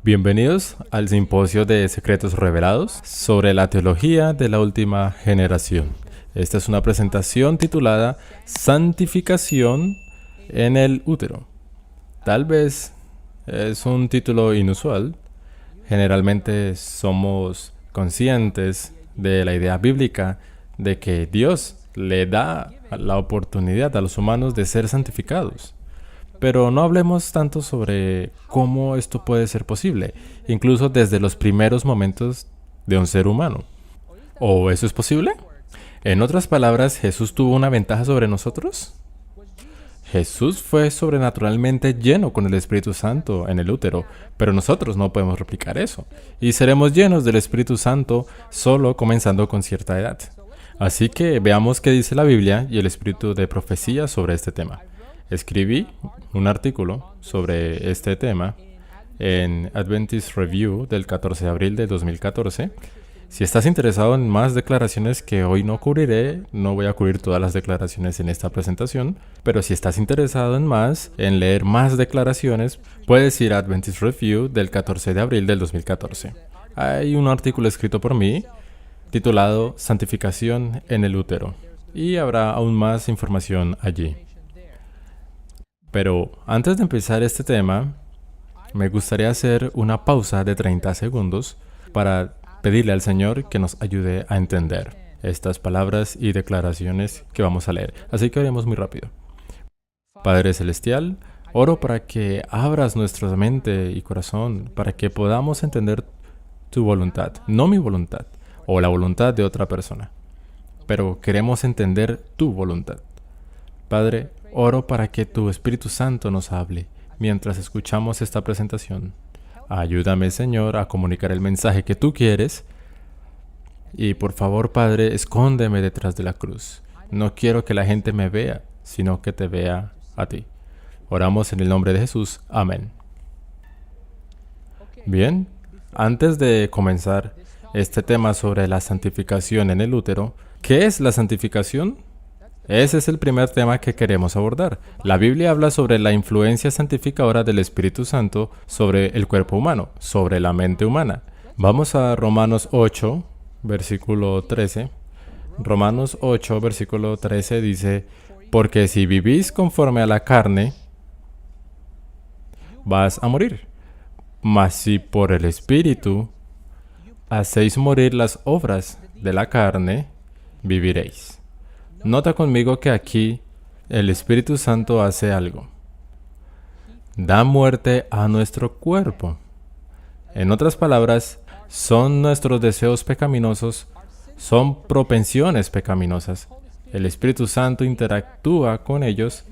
Bienvenidos al simposio de Secretos Revelados sobre la teología de la última generación. Esta es una presentación titulada Santificación en el útero. Tal vez es un título inusual. Generalmente somos conscientes de la idea bíblica de que Dios le da la oportunidad a los humanos de ser santificados. Pero no hablemos tanto sobre cómo esto puede ser posible, incluso desde los primeros momentos de un ser humano. ¿O eso es posible? En otras palabras, ¿Jesús tuvo una ventaja sobre nosotros? Jesús fue sobrenaturalmente lleno con el Espíritu Santo en el útero, pero nosotros no podemos replicar eso. Y seremos llenos del Espíritu Santo solo comenzando con cierta edad. Así que veamos qué dice la Biblia y el Espíritu de profecía sobre este tema. Escribí un artículo sobre este tema en Adventist Review del 14 de abril de 2014. Si estás interesado en más declaraciones que hoy no cubriré, no voy a cubrir todas las declaraciones en esta presentación, pero si estás interesado en leer más declaraciones, puedes ir a Adventist Review del 14 de abril del 2014. Hay un artículo escrito por mí titulado Santificación en el útero y habrá aún más información allí. Pero antes de empezar este tema, me gustaría hacer una pausa de 30 segundos para pedirle al Señor que nos ayude a entender estas palabras y declaraciones que vamos a leer. Así que oremos muy rápido. Padre Celestial, oro para que abras nuestra mente y corazón, para que podamos entender tu voluntad, no mi voluntad o la voluntad de otra persona, pero queremos entender tu voluntad. Padre, oro para que tu Espíritu Santo nos hable mientras escuchamos esta presentación. Ayúdame, Señor, a comunicar el mensaje que tú quieres. Y por favor, Padre, escóndeme detrás de la cruz. No quiero que la gente me vea, sino que te vea a ti. Oramos en el nombre de Jesús. Amén. Bien, antes de comenzar este tema sobre la santificación en el útero, ¿qué es la santificación? Ese es el primer tema que queremos abordar. La Biblia habla sobre la influencia santificadora del Espíritu Santo sobre el cuerpo humano, sobre la mente humana. Vamos a Romanos 8, versículo 13. Romanos 8, versículo 13 dice, porque si vivís conforme a la carne, vas a morir. Mas si por el Espíritu hacéis morir las obras de la carne, viviréis. Nota conmigo que aquí el Espíritu Santo hace algo. Da muerte a nuestro cuerpo. En otras palabras, son nuestros deseos pecaminosos, son propensiones pecaminosas. El Espíritu Santo interactúa con ellos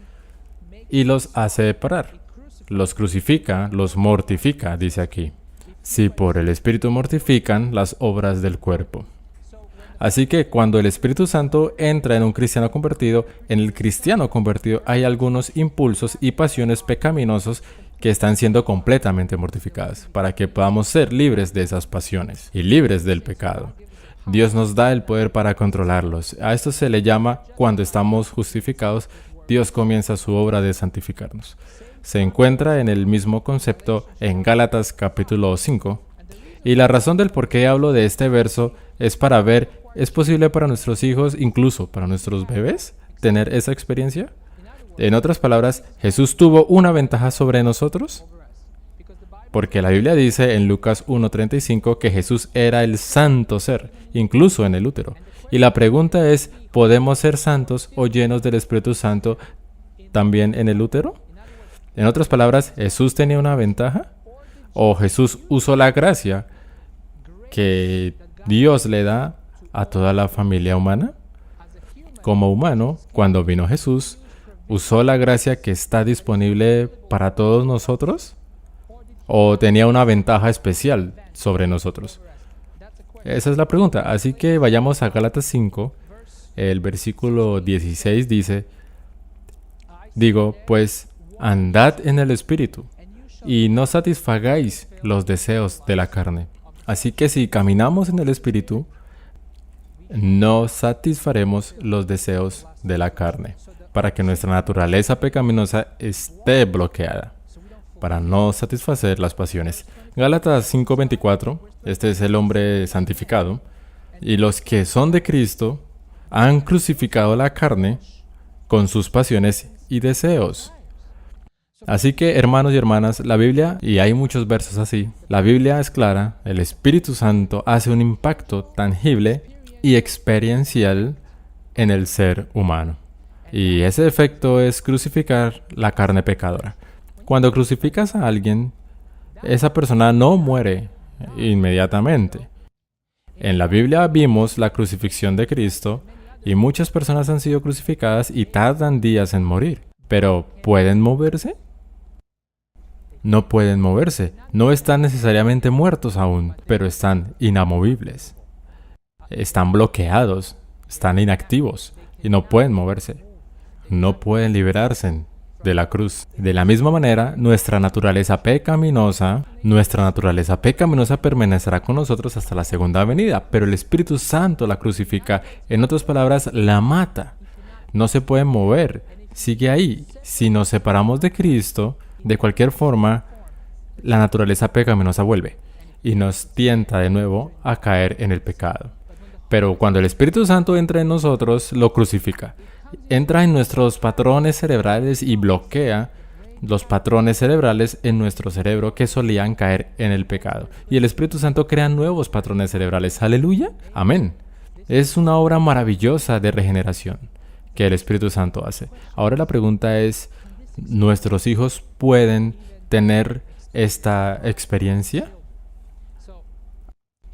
y los hace parar. Los crucifica, los mortifica, dice aquí. Si por el Espíritu mortifican las obras del cuerpo. Así que cuando el Espíritu Santo entra en un cristiano convertido, en el cristiano convertido hay algunos impulsos y pasiones pecaminosos que están siendo completamente mortificadas para que podamos ser libres de esas pasiones y libres del pecado. Dios nos da el poder para controlarlos. A esto se le llama, cuando estamos justificados, Dios comienza su obra de santificarnos. Se encuentra en el mismo concepto en Gálatas capítulo 5. Y la razón del por qué hablo de este verso es para ver, ¿es posible para nuestros hijos, incluso para nuestros bebés, tener esa experiencia? En otras palabras, ¿Jesús tuvo una ventaja sobre nosotros? Porque la Biblia dice en Lucas 1:35 que Jesús era el santo ser, incluso en el útero. Y la pregunta es, ¿podemos ser santos o llenos del Espíritu Santo también en el útero? En otras palabras, ¿Jesús tenía una ventaja? ¿O Jesús usó la gracia que Dios le da a toda la familia humana? Como humano, cuando vino Jesús, ¿usó la gracia que está disponible para todos nosotros? ¿O tenía una ventaja especial sobre nosotros? Esa es la pregunta. Así que vayamos a Gálatas 5. El versículo 16 dice, digo, pues, andad en el Espíritu, y no satisfagáis los deseos de la carne. Así que si caminamos en el Espíritu, no satisfaremos los deseos de la carne, para que nuestra naturaleza pecaminosa esté bloqueada, para no satisfacer las pasiones. Gálatas 5:24, este es el hombre santificado, y los que son de Cristo han crucificado la carne con sus pasiones y deseos. Así que, hermanos y hermanas, la Biblia, y hay muchos versos así, la Biblia es clara, el Espíritu Santo hace un impacto tangible y experiencial en el ser humano. Y ese efecto es crucificar la carne pecadora. Cuando crucificas a alguien, esa persona no muere inmediatamente. En la Biblia vimos la crucifixión de Cristo y muchas personas han sido crucificadas y tardan días en morir. Pero, ¿pueden moverse? No pueden moverse. No están necesariamente muertos aún, pero están inamovibles. Están bloqueados, están inactivos y no pueden moverse. No pueden liberarse de la cruz. De la misma manera, nuestra naturaleza pecaminosa permanecerá con nosotros hasta la segunda venida, pero el Espíritu Santo la crucifica. En otras palabras, la mata. No se puede mover, sigue ahí. Si nos separamos de Cristo, de cualquier forma, la naturaleza pecaminosa vuelve y nos tienta de nuevo a caer en el pecado. Pero cuando el Espíritu Santo entra en nosotros, lo crucifica. Entra en nuestros patrones cerebrales y bloquea los patrones cerebrales en nuestro cerebro que solían caer en el pecado. Y el Espíritu Santo crea nuevos patrones cerebrales. ¡Aleluya! ¡Amén! Es una obra maravillosa de regeneración que el Espíritu Santo hace. Ahora la pregunta es, ¿nuestros hijos pueden tener esta experiencia?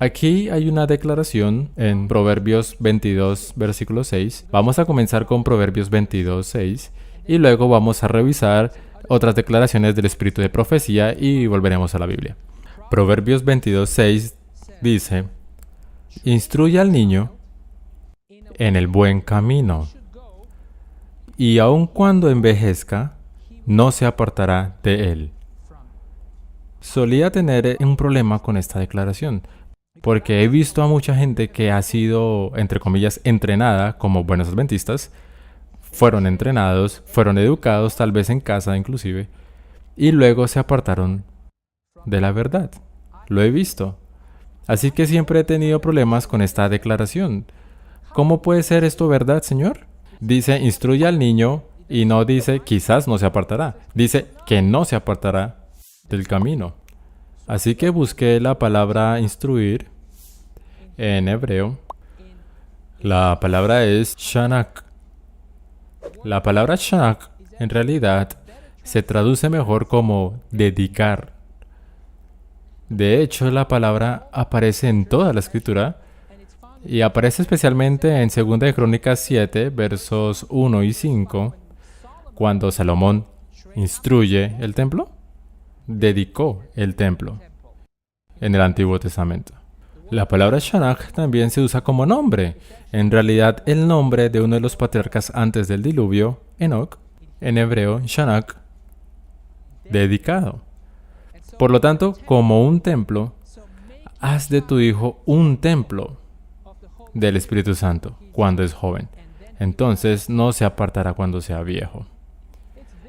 Aquí hay una declaración en Proverbios 22, versículo 6. Vamos a comenzar con Proverbios 22, 6 y luego vamos a revisar otras declaraciones del espíritu de profecía y volveremos a la Biblia. Proverbios 22, 6 dice, instruye al niño en el buen camino, y aun cuando envejezca, no se apartará de él. Solía tener un problema con esta declaración, porque he visto a mucha gente que ha sido, entre comillas, entrenada como buenos adventistas. Fueron entrenados, fueron educados, tal vez en casa inclusive, y luego se apartaron de la verdad. Lo he visto. Así que siempre he tenido problemas con esta declaración. ¿Cómo puede ser esto verdad, Señor? Dice, instruye al niño, y no dice, quizás no se apartará. Dice que no se apartará del camino. Así que busqué la palabra instruir en hebreo. La palabra es shanak. La palabra shanak en realidad se traduce mejor como dedicar. De hecho, la palabra aparece en toda la escritura y aparece especialmente en 2 de Crónicas 7, versos 1 y 5, cuando Salomón instruye el templo. Dedicó el templo en el Antiguo Testamento. La palabra Shanak también se usa como nombre. En realidad, el nombre de uno de los patriarcas antes del diluvio, Enoc, en hebreo, Shanak, dedicado. Por lo tanto, como un templo, haz de tu hijo un templo del Espíritu Santo cuando es joven. Entonces no se apartará cuando sea viejo.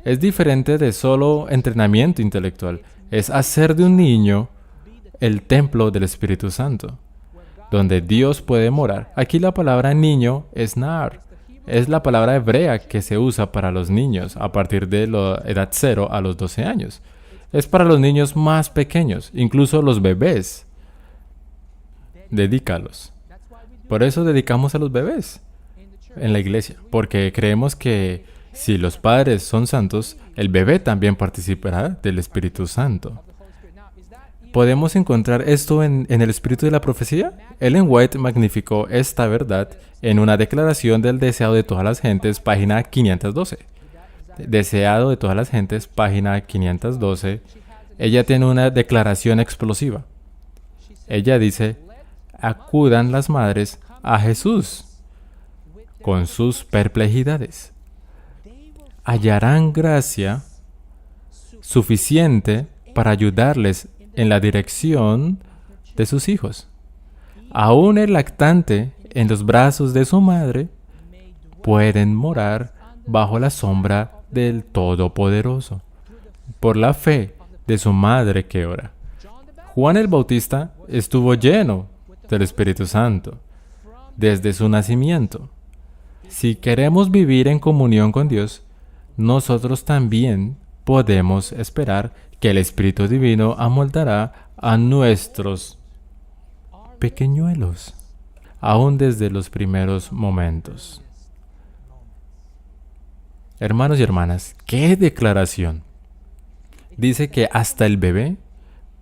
Es diferente de solo entrenamiento intelectual. Es hacer de un niño el templo del Espíritu Santo, donde Dios puede morar. Aquí la palabra niño es nar. Es la palabra hebrea que se usa para los niños a partir de la edad 0 a los 12 años. Es para los niños más pequeños, incluso los bebés. Dedícalos. Por eso dedicamos a los bebés en la iglesia, porque creemos que si los padres son santos, el bebé también participará del Espíritu Santo. ¿Podemos encontrar esto en el espíritu de la profecía? Ellen White magnificó esta verdad en una declaración del deseado de todas las gentes, página 512. Deseado de todas las gentes, página 512. Ella tiene una declaración explosiva. Ella dice, acudan las madres a Jesús con sus perplejidades. Hallarán gracia suficiente para ayudarles en la dirección de sus hijos. Aún el lactante en los brazos de su madre pueden morar bajo la sombra del Todopoderoso. Por la fe de su madre que ora. Juan el Bautista estuvo lleno del Espíritu Santo desde su nacimiento. Si queremos vivir en comunión con Dios, nosotros también podemos esperar que el Espíritu Divino amoldará a nuestros pequeñuelos, aún desde los primeros momentos. Hermanos y hermanas, ¡qué declaración! Dice que hasta el bebé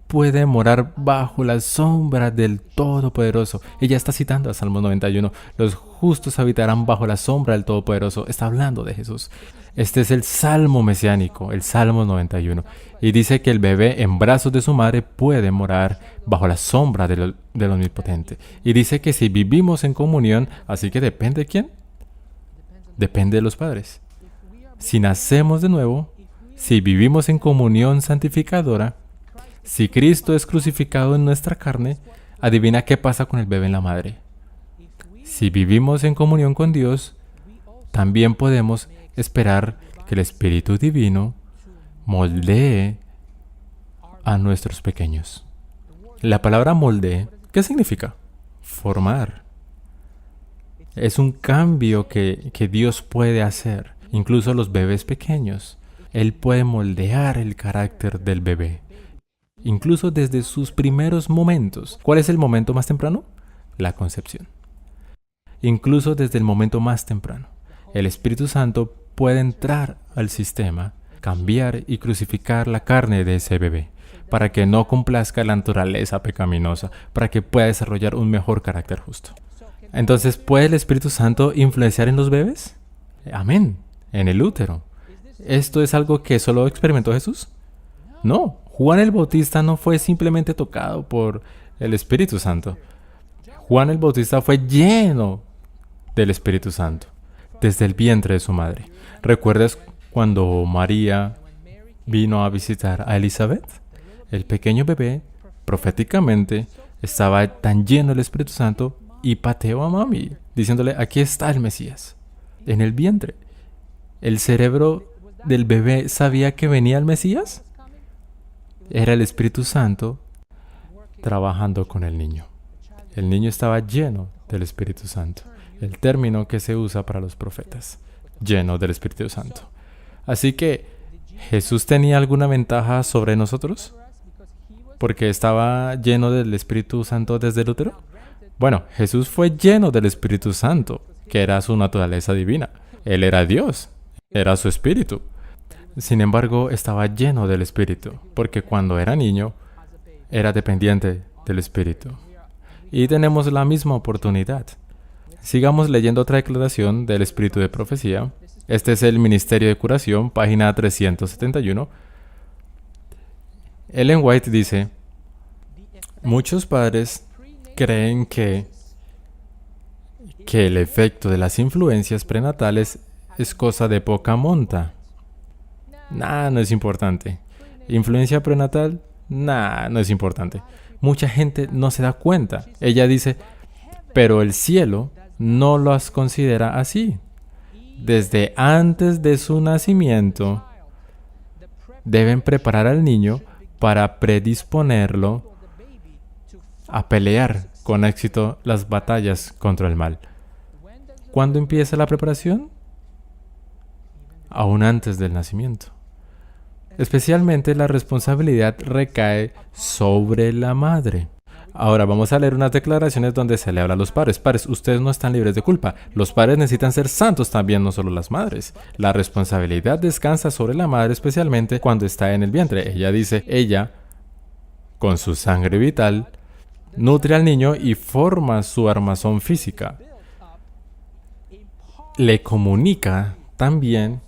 puede morar bajo la sombra del Todopoderoso. Ella está citando a Salmo 91. Los justos habitarán bajo la sombra del Todopoderoso. Está hablando de Jesús. Este es el Salmo mesiánico, el Salmo 91. Y dice que el bebé en brazos de su madre puede morar bajo la sombra del Omnipotente. Y dice que si vivimos en comunión, así que ¿depende de quién? Depende de los padres. Si nacemos de nuevo, si vivimos en comunión santificadora, si Cristo es crucificado en nuestra carne, adivina qué pasa con el bebé en la madre. Si vivimos en comunión con Dios, también podemos esperar que el Espíritu Divino moldee a nuestros pequeños. La palabra moldee, ¿qué significa? Formar. Es un cambio que Dios puede hacer, incluso a los bebés pequeños. Él puede moldear el carácter del bebé, incluso desde sus primeros momentos. ¿Cuál es el momento más temprano? La concepción. Incluso desde el momento más temprano, el Espíritu Santo puede entrar al sistema, cambiar y crucificar la carne de ese bebé, para que no complazca la naturaleza pecaminosa, para que pueda desarrollar un mejor carácter justo. Entonces, ¿puede el Espíritu Santo influenciar en los bebés? Amén, en el útero. ¿Esto es algo que solo experimentó Jesús? No, Juan el Bautista no fue simplemente tocado por el Espíritu Santo. Juan el Bautista fue lleno del Espíritu Santo desde el vientre de su madre. ¿Recuerdas cuando María vino a visitar a Elizabeth? El pequeño bebé, proféticamente, estaba tan lleno del Espíritu Santo y pateó a mami, diciéndole, aquí está el Mesías, en el vientre. ¿El cerebro del bebé sabía que venía el Mesías? Era el Espíritu Santo trabajando con el niño. El niño estaba lleno del Espíritu Santo, el término que se usa para los profetas, lleno del Espíritu Santo. Así que, ¿Jesús tenía alguna ventaja sobre nosotros? ¿Porque estaba lleno del Espíritu Santo desde el útero? Bueno, Jesús fue lleno del Espíritu Santo, que era su naturaleza divina. Él era Dios, era su Espíritu. Sin embargo, estaba lleno del Espíritu, porque cuando era niño, era dependiente del Espíritu. Y tenemos la misma oportunidad. Sigamos leyendo otra declaración del Espíritu de Profecía. Este es el Ministerio de Curación, página 371. Ellen White dice, muchos padres creen que el efecto de las influencias prenatales es cosa de poca monta. No es importante. ¿Influencia prenatal? No es importante. Mucha gente no se da cuenta. Ella dice, pero el cielo no las considera así. Desde antes de su nacimiento, deben preparar al niño para predisponerlo a pelear con éxito las batallas contra el mal. ¿Cuándo empieza la preparación? Aún antes del nacimiento. Especialmente la responsabilidad recae sobre la madre. Ahora vamos a leer unas declaraciones donde se le habla a los padres. Padres, ustedes no están libres de culpa. Los padres necesitan ser santos también, no solo las madres. La responsabilidad descansa sobre la madre, especialmente cuando está en el vientre. Ella dice, ella, con su sangre vital, nutre al niño y forma su armazón física. Le comunica también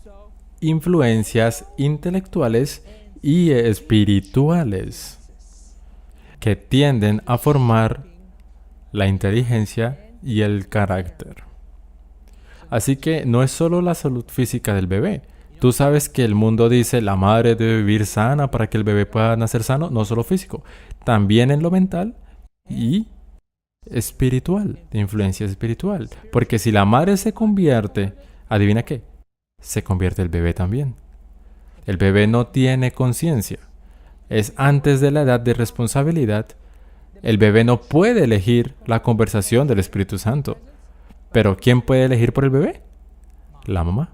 influencias intelectuales y espirituales que tienden a formar la inteligencia y el carácter. Así que no es solo la salud física del bebé. Tú sabes que el mundo dice la madre debe vivir sana para que el bebé pueda nacer sano, no solo físico, también en lo mental y espiritual, de influencia espiritual. Porque si la madre se convierte, ¿adivina qué? Se convierte el bebé también. El bebé no tiene conciencia. es antes de la edad de responsabilidad, el bebé no puede elegir la conversación del Espíritu Santo. Pero ¿quién puede elegir por el bebé? La mamá.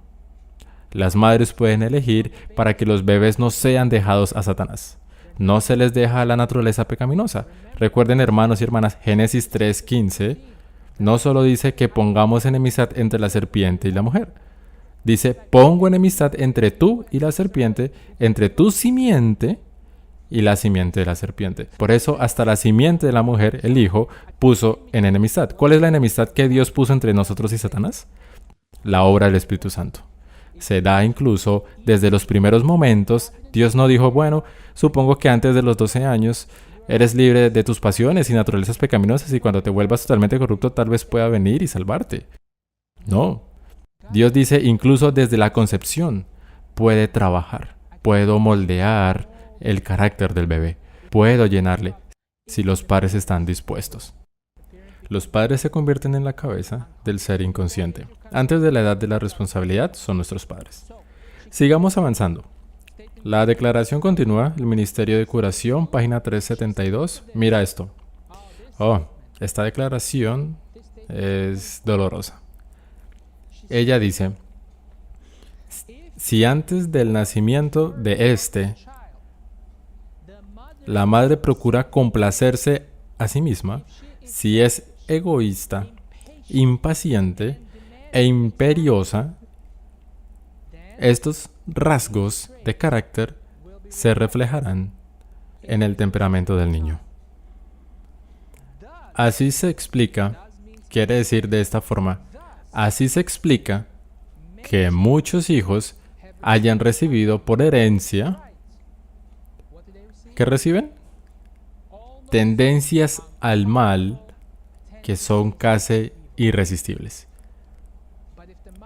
Las madres pueden elegir para que los bebés no sean dejados a Satanás. No se les deja a la naturaleza pecaminosa. Recuerden, hermanos y hermanas, Génesis 3:15 no solo dice que pongamos enemistad entre la serpiente y la mujer. Dice, pongo enemistad entre tú y la serpiente, entre tu simiente y la simiente de la serpiente. Por eso, hasta la simiente de la mujer, el hijo, puso en enemistad. ¿Cuál es la enemistad que Dios puso entre nosotros y Satanás? La obra del Espíritu Santo. Se da incluso desde los primeros momentos. Dios no dijo, bueno, supongo que antes de los 12 años eres libre de tus pasiones y naturalezas pecaminosas y cuando te vuelvas totalmente corrupto tal vez pueda venir y salvarte. No. Dios dice, incluso desde la concepción puede trabajar. Puedo moldear el carácter del bebé. Puedo llenarle si los padres están dispuestos. Los padres se convierten en la cabeza del ser inconsciente. Antes de la edad de la responsabilidad son nuestros padres. Sigamos avanzando. La declaración continúa, el Ministerio de Curación, página 372. Mira esto. Esta declaración es dolorosa. Ella dice, si antes del nacimiento de la madre procura complacerse a sí misma, si es egoísta, impaciente e imperiosa, estos rasgos de carácter se reflejarán en el temperamento del niño. Así se explica, quiere decir de esta forma, así se explica que muchos hijos hayan recibido por herencia, ¿qué reciben? Tendencias al mal que son casi irresistibles.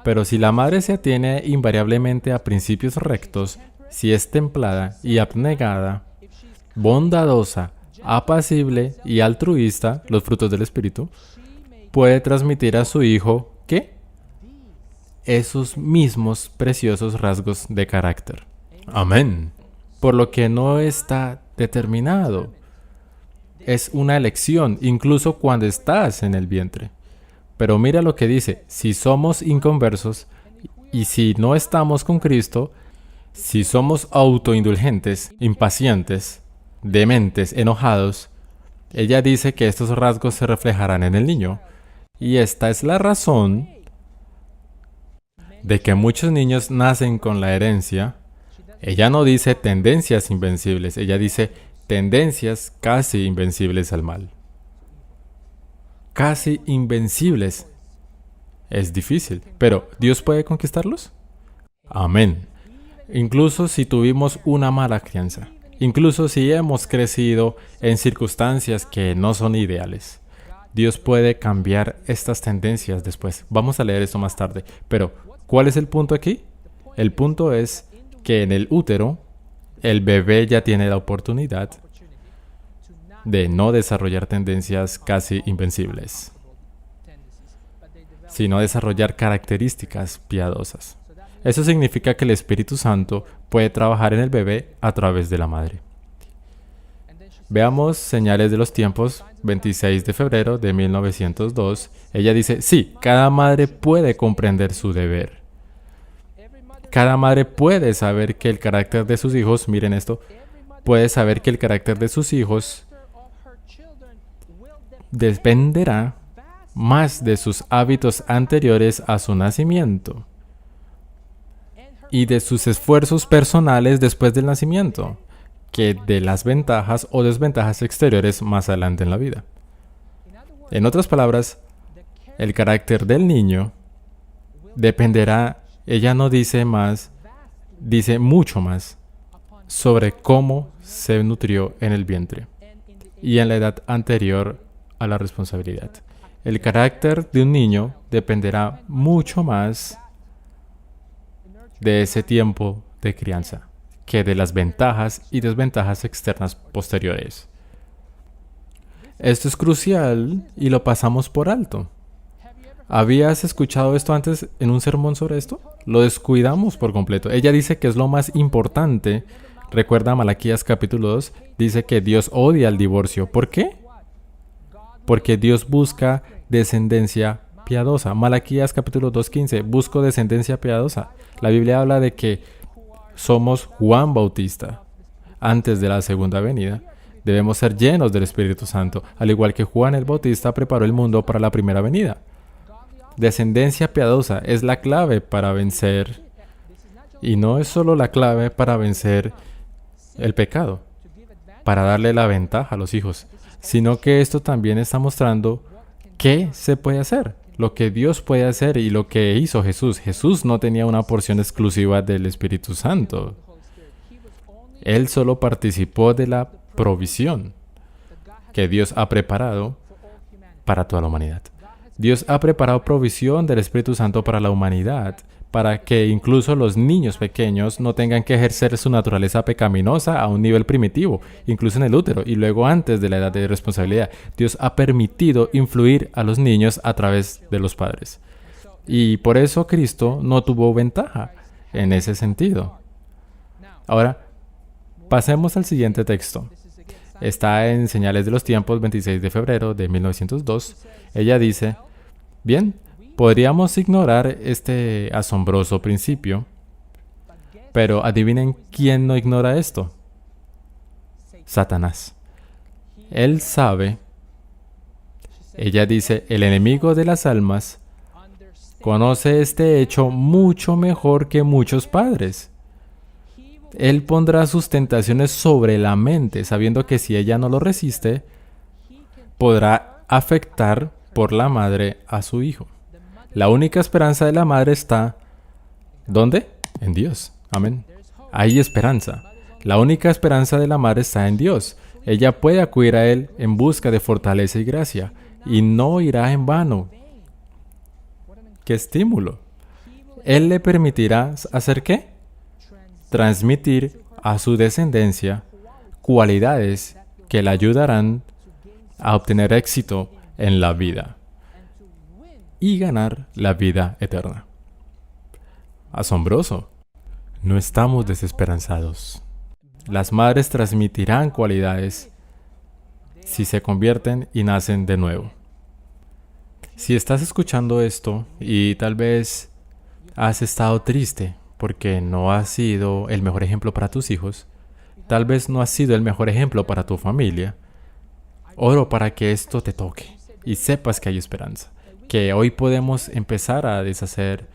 Pero si la madre se atiene invariablemente a principios rectos, si es templada y abnegada, bondadosa, apacible y altruista, los frutos del Espíritu, puede transmitir a su hijo, ¿qué? Esos mismos preciosos rasgos de carácter. Amén. Por lo que no está determinado. Es una elección, incluso cuando estás en el vientre. Pero mira lo que dice, si somos inconversos y si no estamos con Cristo, si somos autoindulgentes, impacientes, dementes, enojados, ella dice que estos rasgos se reflejarán en el niño. Y esta es la razón de que muchos niños nacen con la herencia. Ella no dice tendencias invencibles, ella dice tendencias casi invencibles al mal. Casi invencibles. Es difícil, pero ¿Dios puede conquistarlos? Amén. Incluso si tuvimos una mala crianza, incluso si hemos crecido en circunstancias que no son ideales, Dios puede cambiar estas tendencias después. Vamos a leer esto más tarde, pero ¿cuál es el punto aquí? El punto es que en el útero, el bebé ya tiene la oportunidad de no desarrollar tendencias casi invencibles, sino desarrollar características piadosas. Eso significa que el Espíritu Santo puede trabajar en el bebé a través de la madre. Veamos Señales de los Tiempos, 26 de febrero de 1902. Ella dice, sí, cada madre puede comprender su deber. Cada madre puede saber que el carácter de sus hijos, miren esto, puede saber que el carácter de sus hijos dependerá más de sus hábitos anteriores a su nacimiento y de sus esfuerzos personales después del nacimiento, que de las ventajas o desventajas exteriores más adelante en la vida. En otras palabras, el carácter del niño dependerá, ella no dice más, dice mucho más sobre cómo se nutrió en el vientre y en la edad anterior a la responsabilidad. El carácter de un niño dependerá mucho más de ese tiempo de crianza que de las ventajas y desventajas externas posteriores. Esto es crucial y lo pasamos por alto. ¿Habías escuchado esto antes en un sermón sobre esto? Lo descuidamos por completo. Ella dice que es lo más importante Recuerda Malaquías capítulo 2, dice que Dios odia el divorcio. ¿Por qué? Porque Dios busca descendencia piadosa. Malaquías capítulo 2:15, busco descendencia piadosa. La Biblia habla de que somos Juan Bautista. Antes de la segunda venida, debemos ser llenos del Espíritu Santo, al igual que Juan el Bautista preparó el mundo para la primera venida. Descendencia piadosa es la clave para vencer, y no es solo la clave para vencer el pecado, para darle la ventaja a los hijos, sino que esto también está mostrando qué se puede hacer, lo que Dios puede hacer y lo que hizo Jesús. Jesús no tenía una porción exclusiva del Espíritu Santo. Él solo participó de la provisión que Dios ha preparado para toda la humanidad. Dios ha preparado provisión del Espíritu Santo para la humanidad, para que incluso los niños pequeños no tengan que ejercer su naturaleza pecaminosa a un nivel primitivo, incluso en el útero y luego antes de la edad de responsabilidad. Dios ha permitido influir a los niños a través de los padres. Y por eso Cristo no tuvo ventaja en ese sentido. Ahora, pasemos al siguiente texto. Está en Señales de los Tiempos, 26 de febrero de 1902. Ella dice, bien, podríamos ignorar este asombroso principio, pero adivinen quién no ignora esto. Satanás. Él sabe, ella dice, el enemigo de las almas conoce este hecho mucho mejor que muchos padres. Él pondrá sus tentaciones sobre la mente, sabiendo que si ella no lo resiste, podrá afectar por la madre a su hijo. La única esperanza de la madre está, ¿dónde? En Dios. Amén. Hay esperanza. La única esperanza de la madre está en Dios. Ella puede acudir a Él en busca de fortaleza y gracia, y no irá en vano. ¡Qué estímulo! Él le permitirá ¿hacer qué? Transmitir a su descendencia cualidades que le ayudarán a obtener éxito en la vida y ganar la vida eterna. Asombroso. No estamos desesperanzados. Las madres transmitirán cualidades si se convierten y nacen de nuevo. Si estás escuchando esto y tal vez has estado triste porque no has sido el mejor ejemplo para tus hijos, tal vez no has sido el mejor ejemplo para tu familia, oro para que esto te toque y sepas que hay esperanza, que hoy podemos empezar a deshacer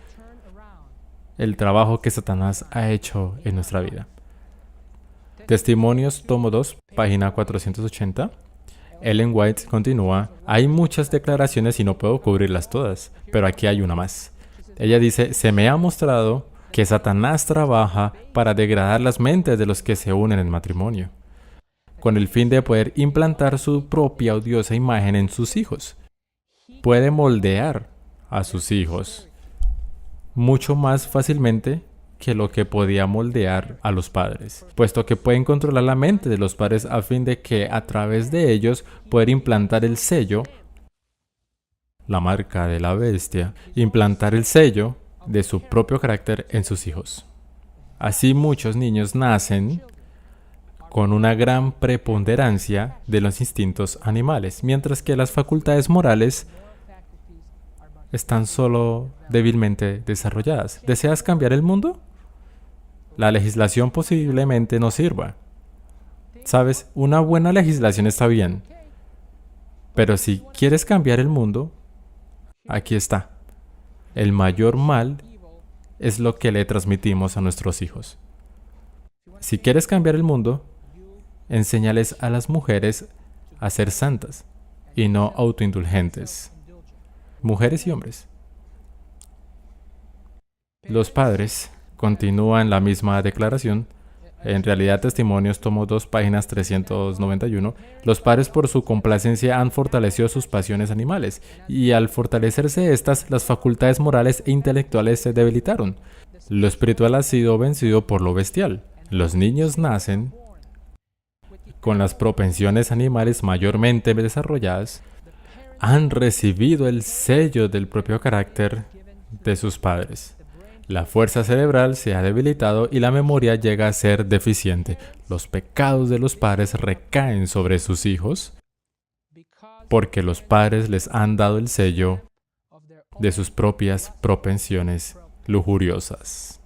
el trabajo que Satanás ha hecho en nuestra vida. Testimonios, tomo 2, página 480. Ellen White continúa, hay muchas declaraciones y no puedo cubrirlas todas, pero aquí hay una más. Ella dice, se me ha mostrado que Satanás trabaja para degradar las mentes de los que se unen en matrimonio, con el fin de poder implantar su propia odiosa imagen en sus hijos. Puede moldear a sus hijos mucho más fácilmente que lo que podía moldear a los padres, puesto que pueden controlar la mente de los padres a fin de que a través de ellos poder implantar el sello, la marca de la bestia, implantar el sello de su propio carácter en sus hijos. Así muchos niños nacen con una gran preponderancia de los instintos animales, mientras que las facultades morales están solo débilmente desarrolladas. ¿Deseas cambiar el mundo? La legislación posiblemente no sirva. ¿Sabes? Una buena legislación está bien. Pero si quieres cambiar el mundo, aquí está. El mayor mal es lo que le transmitimos a nuestros hijos. Si quieres cambiar el mundo, enséñales a las mujeres a ser santas y no autoindulgentes. Mujeres y hombres. Los padres continúan la misma declaración. En realidad, Testimonios, tomo 2, páginas 391. Los padres por su complacencia han fortalecido sus pasiones animales, y al fortalecerse estas, las facultades morales e intelectuales se debilitaron. Lo espiritual ha sido vencido por lo bestial. Los niños nacen con las propensiones animales mayormente desarrolladas, han recibido el sello del propio carácter de sus padres. La fuerza cerebral se ha debilitado y la memoria llega a ser deficiente. Los pecados de los padres recaen sobre sus hijos porque los padres les han dado el sello de sus propias propensiones lujuriosas.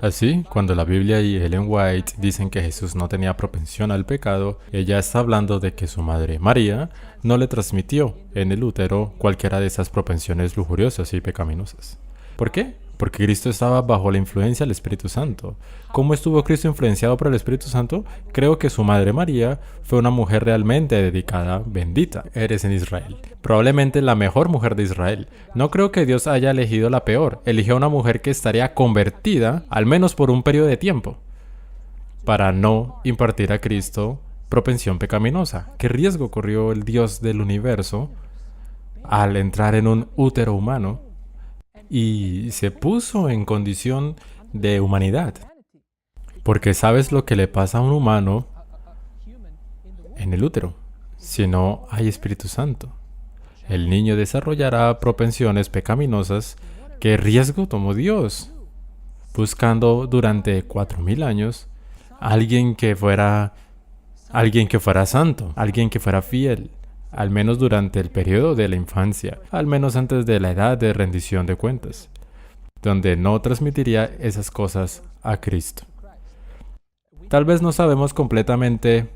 Así, cuando la Biblia y Ellen White dicen que Jesús no tenía propensión al pecado, ella está hablando de que su madre María no le transmitió en el útero cualquiera de esas propensiones lujuriosas y pecaminosas. ¿Por qué? Porque Cristo estaba bajo la influencia del Espíritu Santo. ¿Cómo estuvo Cristo influenciado por el Espíritu Santo? Creo que su madre María fue una mujer realmente dedicada, bendita eres en Israel. Probablemente la mejor mujer de Israel. No creo que Dios haya elegido la peor. Eligió a una mujer que estaría convertida, al menos por un periodo de tiempo, para no impartir a Cristo propensión pecaminosa. ¿Qué riesgo corrió el Dios del universo al entrar en un útero humano? Y se puso en condición de humanidad. Porque ¿sabes lo que le pasa a un humano en el útero? Si no hay Espíritu Santo. El niño desarrollará propensiones pecaminosas. ¿Qué riesgo tomó Dios? Buscando durante 4000 años alguien que fuera santo, alguien que fuera fiel. Al menos durante el periodo de la infancia, al menos antes de la edad de rendición de cuentas, donde no transmitiría esas cosas a Cristo. Tal vez no sabemos completamente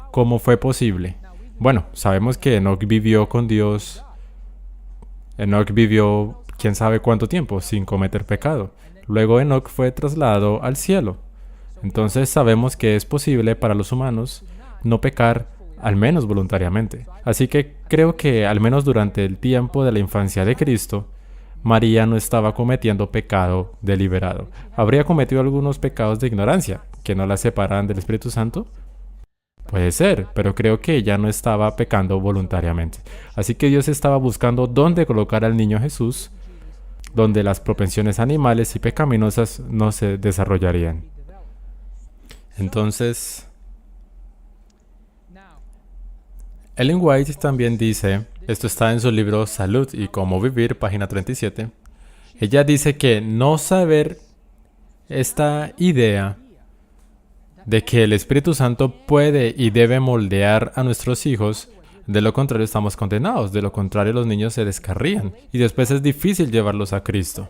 cómo fue posible. Bueno, sabemos que Enoc vivió con Dios. Enoc vivió quién sabe cuánto tiempo sin cometer pecado. Luego Enoc fue trasladado al cielo. Entonces sabemos que es posible para los humanos no pecar al menos voluntariamente. Así que creo que al menos durante el tiempo de la infancia de Cristo, María no estaba cometiendo pecado deliberado. ¿Habría cometido algunos pecados de ignorancia que no la separan del Espíritu Santo? Puede ser, pero creo que ella no estaba pecando voluntariamente. Así que Dios estaba buscando dónde colocar al niño Jesús, donde las propensiones animales y pecaminosas no se desarrollarían. Entonces, Ellen White también dice, esto está en su libro Salud y Cómo Vivir, página 37, ella dice que no saber esta idea de que el Espíritu Santo puede y debe moldear a nuestros hijos, de lo contrario estamos condenados, de lo contrario los niños se descarrían y después es difícil llevarlos a Cristo.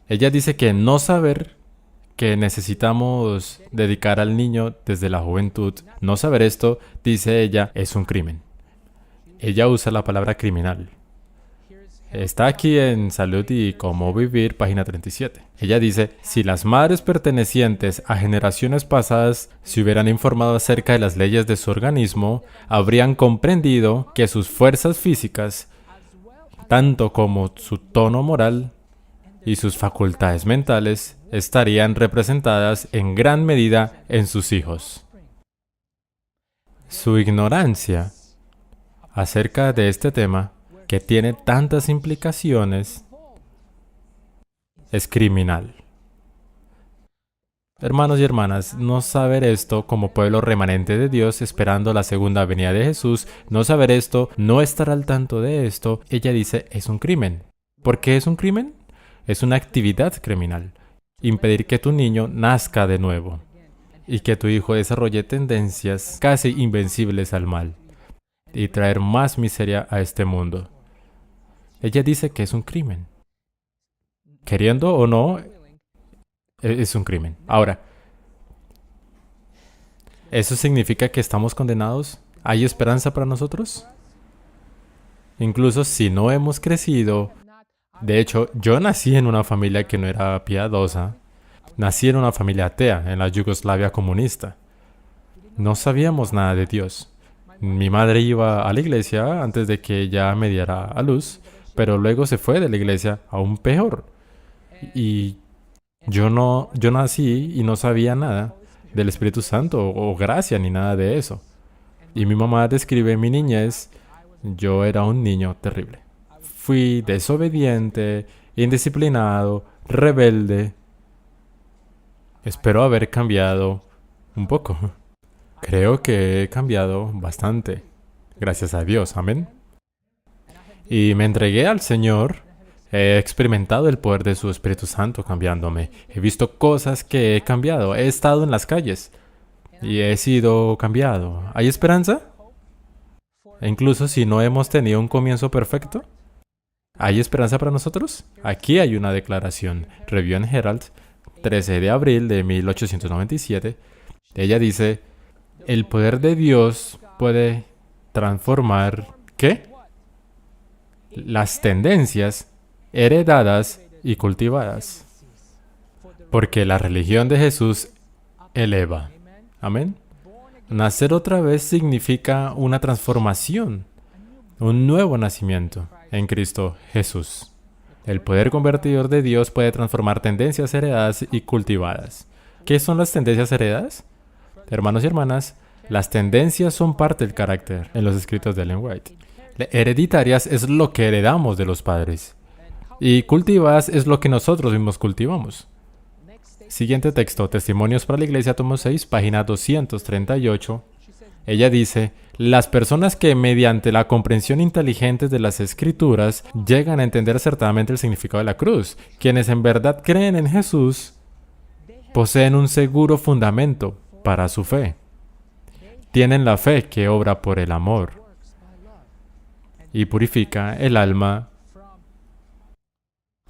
Ella dice que no saber que necesitamos dedicar al niño desde la juventud. No saber esto, dice ella, es un crimen. Ella usa la palabra criminal. Está aquí en Salud y Cómo Vivir, página 37. Ella dice, si las madres pertenecientes a generaciones pasadas se hubieran informado acerca de las leyes de su organismo, habrían comprendido que sus fuerzas físicas, tanto como su tono moral y sus facultades mentales, estarían representadas en gran medida en sus hijos. Su ignorancia acerca de este tema, que tiene tantas implicaciones, es criminal. Hermanos y hermanas, no saber esto como pueblo remanente de Dios esperando la segunda venida de Jesús, no saber esto, no estar al tanto de esto, ella dice, es un crimen. ¿Por qué es un crimen? Es una actividad criminal. Impedir que tu niño nazca de nuevo y que tu hijo desarrolle tendencias casi invencibles al mal y traer más miseria a este mundo. Ella dice que es un crimen. Queriendo o no, es un crimen. Ahora, ¿eso significa que estamos condenados? ¿Hay esperanza para nosotros? Incluso si no hemos crecido. De hecho, yo nací en una familia que no era piadosa. Nací en una familia atea, en la Yugoslavia comunista. No sabíamos nada de Dios. Mi madre iba a la iglesia antes de que ella me diera a luz, pero luego se fue de la iglesia aún peor. Y yo nací y no sabía nada del Espíritu Santo o gracia ni nada de eso. Y mi mamá describe mi niñez, yo era un niño terrible. Fui desobediente, indisciplinado, rebelde. Espero haber cambiado un poco. Creo que he cambiado bastante. Gracias a Dios, amén. Y me entregué al Señor He experimentado el poder de su Espíritu Santo cambiándome. He visto cosas que he cambiado. He estado en las calles y he sido cambiado. ¿Hay esperanza? E incluso si no hemos tenido un comienzo perfecto, ¿hay esperanza para nosotros? Aquí hay una declaración. Review and Herald, 13 de abril de 1897. Ella dice, el poder de Dios puede transformar, ¿qué? Las tendencias heredadas y cultivadas. Porque la religión de Jesús eleva. Amén. Nacer otra vez significa una transformación, un nuevo nacimiento en Cristo Jesús. El poder convertidor de Dios puede transformar tendencias heredadas y cultivadas. ¿Qué son las tendencias heredadas? Hermanos y hermanas, las tendencias son parte del carácter en los escritos de Ellen White. Hereditarias es lo que heredamos de los padres. Y cultivadas es lo que nosotros mismos cultivamos. Siguiente texto, Testimonios para la Iglesia, tomo 6, página 238. Ella dice, las personas que mediante la comprensión inteligente de las Escrituras llegan a entender acertadamente el significado de la cruz, quienes en verdad creen en Jesús, poseen un seguro fundamento para su fe. Tienen la fe que obra por el amor y purifica el alma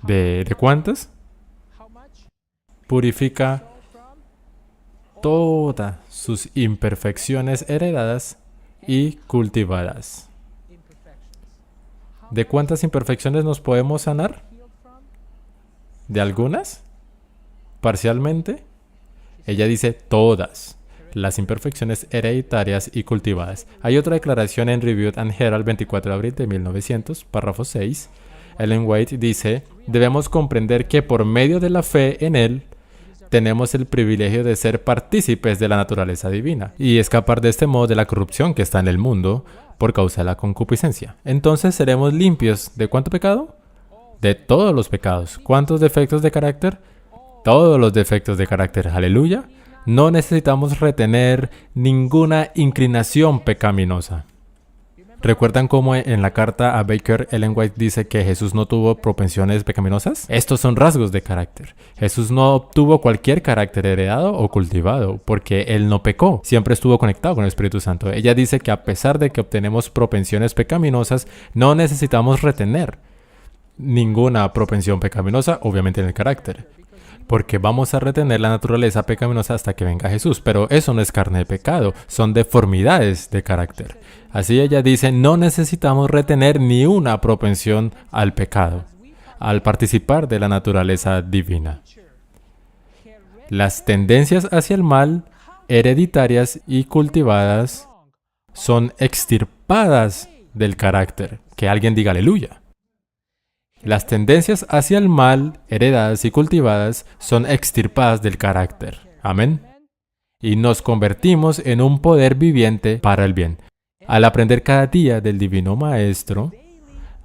¿de cuántas? Purifica todas sus imperfecciones heredadas y cultivadas. ¿De cuántas imperfecciones nos podemos sanar? ¿De algunas? ¿Parcialmente? Ella dice todas las imperfecciones hereditarias y cultivadas. Hay otra declaración en Review and Herald, 24 de abril de 1900, párrafo 6. Ellen White dice, debemos comprender que por medio de la fe en Él, tenemos el privilegio de ser partícipes de la naturaleza divina y escapar de este modo de la corrupción que está en el mundo por causa de la concupiscencia. Entonces seremos limpios ¿de cuánto pecado? De todos los pecados. ¿Cuántos defectos de carácter? Todos los defectos de carácter. Aleluya. No necesitamos retener ninguna inclinación pecaminosa. ¿Recuerdan cómo en la carta a Baker, Ellen White dice que Jesús no tuvo propensiones pecaminosas? Estos son rasgos de carácter. Jesús no obtuvo cualquier carácter heredado o cultivado, porque Él no pecó. Siempre estuvo conectado con el Espíritu Santo. Ella dice que a pesar de que obtenemos propensiones pecaminosas, no necesitamos retener ninguna propensión pecaminosa, obviamente en el carácter. Porque vamos a retener la naturaleza pecaminosa hasta que venga Jesús. Pero eso no es carne de pecado, son deformidades de carácter. Así ella dice, no necesitamos retener ni una propensión al pecado, al participar de la naturaleza divina. Las tendencias hacia el mal, hereditarias y cultivadas, son extirpadas del carácter. Que alguien diga aleluya. Las tendencias hacia el mal, heredadas y cultivadas, son extirpadas del carácter. Amén. Y nos convertimos en un poder viviente para el bien. Al aprender cada día del Divino Maestro,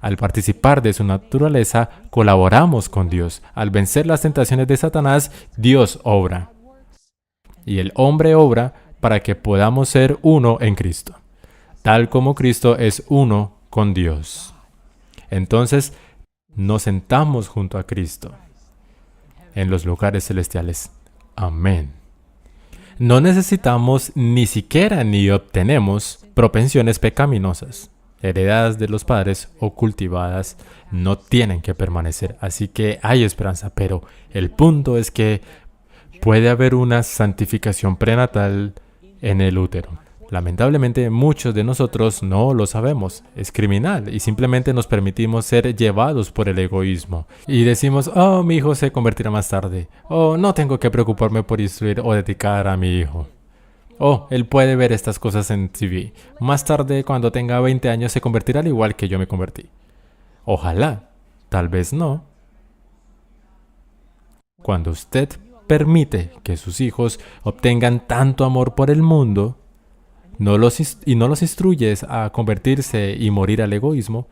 al participar de su naturaleza, colaboramos con Dios. Al vencer las tentaciones de Satanás, Dios obra. Y el hombre obra para que podamos ser uno en Cristo, tal como Cristo es uno con Dios. Entonces, nos sentamos junto a Cristo en los lugares celestiales. Amén. No necesitamos ni siquiera ni obtenemos propensiones pecaminosas. Heredadas de los padres o cultivadas no tienen que permanecer. Así que hay esperanza, pero el punto es que puede haber una santificación prenatal en el útero. Lamentablemente, muchos de nosotros no lo sabemos. Es criminal y simplemente nos permitimos ser llevados por el egoísmo. Y decimos, oh, mi hijo se convertirá más tarde. Oh, no tengo que preocuparme por instruir o dedicar a mi hijo. Oh, él puede ver estas cosas en TV. Más tarde, cuando tenga 20 años, se convertirá al igual que yo me convertí. Ojalá. Tal vez no. Cuando usted permite que sus hijos obtengan tanto amor por el mundo, no los instruyes a convertirse y morir al egoísmo,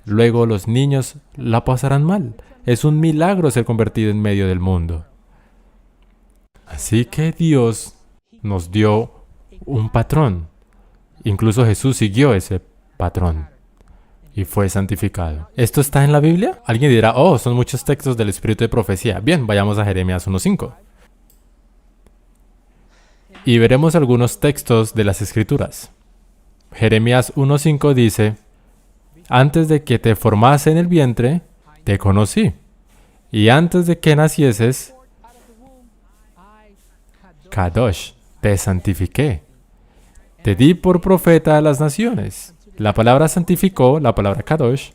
luego los niños la pasarán mal. Es un milagro ser convertido en medio del mundo. Así que Dios nos dio un patrón. Incluso Jesús siguió ese patrón. y fue santificado. ¿Esto está en la Biblia? Alguien dirá, oh, son muchos textos del espíritu de profecía. Bien, vayamos a Jeremías 1:5. Y veremos algunos textos de las Escrituras. Jeremías 1:5 dice, antes de que te formase en el vientre, te conocí. Y antes de que nacieses, Kadosh, te santifiqué. Te di por profeta a las naciones. La palabra santificó, la palabra Kadosh,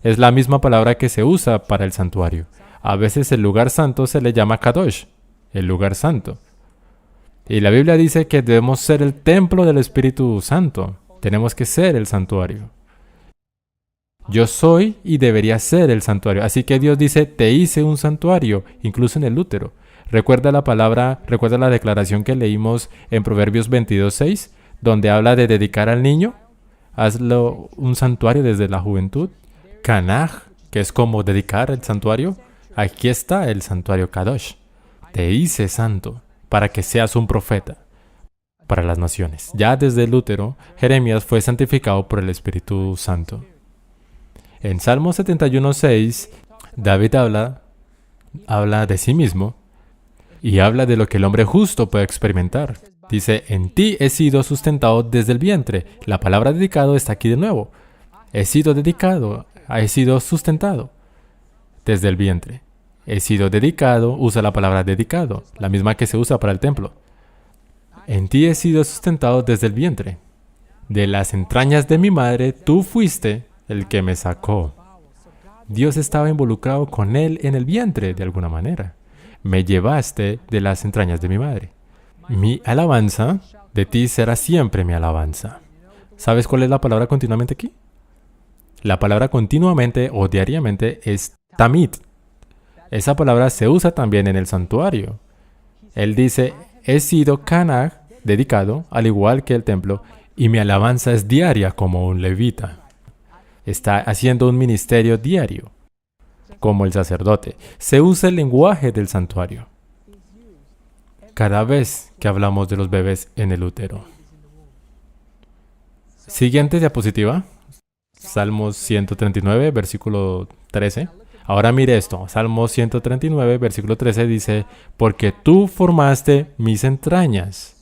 es la misma palabra que se usa para el santuario. A veces el lugar santo se le llama Kadosh, el lugar santo. Y la Biblia dice que debemos ser el templo del Espíritu Santo. Tenemos que ser el santuario. Yo soy y debería ser el santuario. Así que Dios dice, te hice un santuario, incluso en el útero. Recuerda la declaración que leímos en Proverbios 22:6, donde habla de dedicar al niño. Hazlo un santuario desde la juventud. Kanaj, que es como dedicar el santuario. Aquí está el santuario Kadosh. Te hice santo para que seas un profeta para las naciones. Ya desde el útero, Jeremías fue santificado por el Espíritu Santo. En Salmo 71:6, David habla de sí mismo y habla de lo que el hombre justo puede experimentar. Dice, en ti he sido sustentado desde el vientre. La palabra dedicado está aquí de nuevo. He sido dedicado, he sido sustentado desde el vientre. He sido dedicado, usa la palabra dedicado, la misma que se usa para el templo. En ti he sido sustentado desde el vientre. De las entrañas de mi madre, tú fuiste el que me sacó. Dios estaba involucrado con él en el vientre, de alguna manera. Me llevaste de las entrañas de mi madre. Mi alabanza, de ti será siempre mi alabanza. ¿Sabes cuál es la palabra continuamente aquí? La palabra continuamente o diariamente es tamid. Esa palabra se usa también en el santuario. Él dice, he sido kanaj, dedicado, al igual que el templo, y mi alabanza es diaria como un levita. Está haciendo un ministerio diario, como el sacerdote. Se usa el lenguaje del santuario cada vez que hablamos de los bebés en el útero. Siguiente diapositiva. Salmos 139, versículo 13. Ahora mire esto. Salmos 139, versículo 13 dice, porque tú formaste mis entrañas.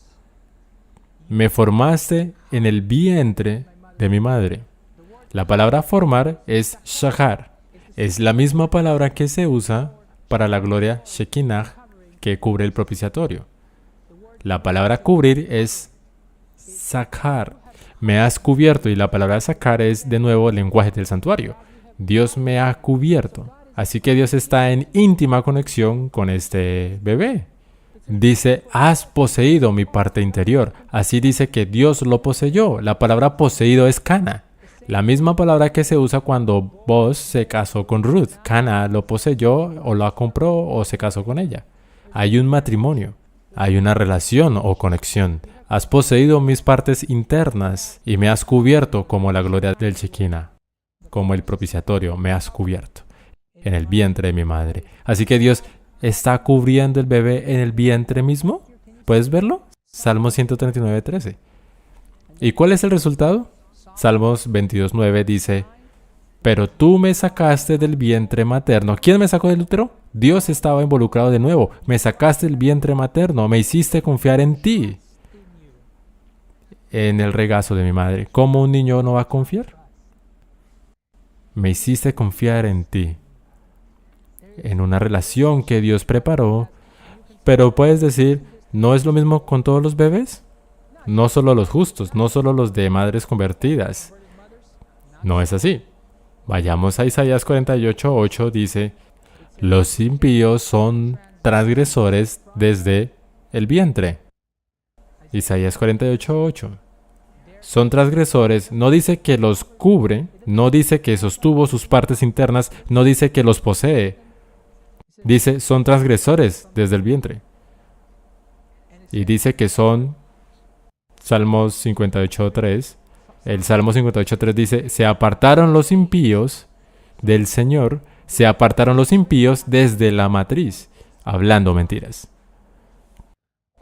Me formaste en el vientre de mi madre. La palabra formar es shahar. Es la misma palabra que se usa para la gloria Shekinah que cubre el propiciatorio. La palabra cubrir es sacar. Me has cubierto y la palabra sacar es de nuevo el lenguaje del santuario. Dios me ha cubierto. Así que Dios está en íntima conexión con este bebé. Dice, has poseído mi parte interior. Así dice que Dios lo poseyó. La palabra poseído es Cana. La misma palabra que se usa cuando Boaz se casó con Ruth. Cana lo poseyó o la compró o se casó con ella. Hay un matrimonio. Hay una relación o conexión. Has poseído mis partes internas y me has cubierto como la gloria del Shekinah. Como el propiciatorio me has cubierto en el vientre de mi madre. Así que Dios está cubriendo el bebé en el vientre mismo. ¿Puedes verlo? Salmos 139:13. ¿Y cuál es el resultado? Salmos 22:9 dice, pero tú me sacaste del vientre materno. ¿Quién me sacó del útero? Dios estaba involucrado de nuevo. Me sacaste del vientre materno. Me hiciste confiar en ti. En el regazo de mi madre. ¿Cómo un niño no va a confiar? Me hiciste confiar en ti. En una relación que Dios preparó. Pero puedes decir, ¿no es lo mismo con todos los bebés? No solo los justos, no solo los de madres convertidas. No es así. Vayamos a Isaías 48:8, dice, los impíos son transgresores desde el vientre. Isaías 48:8. Son transgresores, no dice que los cubre, no dice que sostuvo sus partes internas, no dice que los posee. Dice, son transgresores desde el vientre. Y dice que son Salmos 58:3. El Salmo 58:3 dice, se apartaron los impíos del Señor, se apartaron los impíos desde la matriz, hablando mentiras.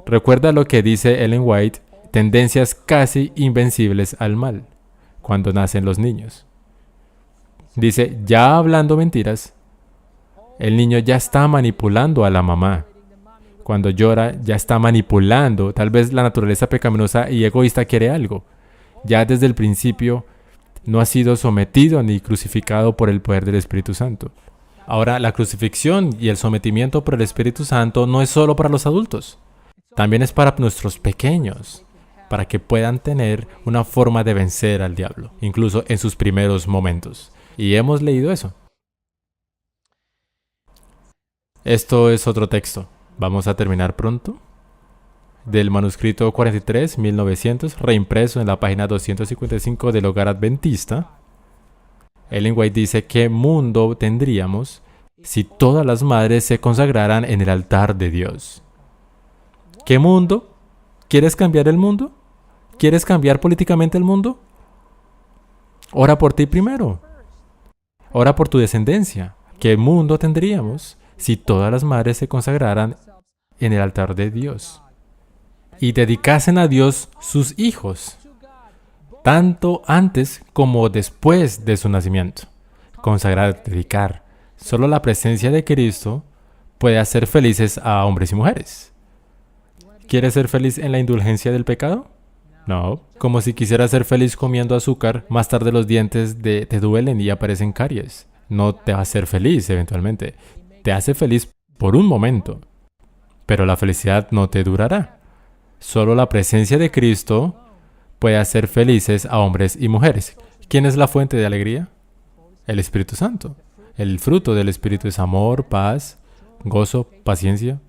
Recuerda lo que dice Ellen White, tendencias casi invencibles al mal. cuando nacen los niños. Dice, ya hablando mentiras, el niño ya está manipulando a la mamá. Cuando llora, ya está manipulando. Tal vez la naturaleza pecaminosa y egoísta quiere algo. Ya desde el principio no ha sido sometido ni crucificado por el poder del Espíritu Santo. Ahora, la crucifixión y el sometimiento por el Espíritu Santo no es solo para los adultos. También es para nuestros pequeños, para que puedan tener una forma de vencer al diablo, incluso en sus primeros momentos. Y hemos leído eso. Esto es otro texto. Vamos a terminar pronto. Del manuscrito 43, 1900, reimpreso en la página 255 del Hogar Adventista. Ellen White dice, ¿qué mundo tendríamos si todas las madres se consagraran en el altar de Dios? ¿Qué mundo? ¿Quieres cambiar el mundo? ¿Quieres cambiar políticamente el mundo? Ora por ti primero. Ora por tu descendencia. ¿Qué mundo tendríamos si todas las madres se consagraran en el altar de Dios y dedicasen a Dios sus hijos, tanto antes como después de su nacimiento? Consagrar, dedicar. Solo la presencia de Cristo puede hacer felices a hombres y mujeres. ¿Quieres ser feliz en la indulgencia del pecado? No. Como si quisieras ser feliz comiendo azúcar, más tarde los dientes te duelen y aparecen caries. No te va a hacer feliz eventualmente. Te hace feliz por un momento, pero la felicidad no te durará. Solo la presencia de Cristo puede hacer felices a hombres y mujeres. ¿Quién es la fuente de alegría? El Espíritu Santo. El fruto del Espíritu es amor, paz, gozo, paciencia.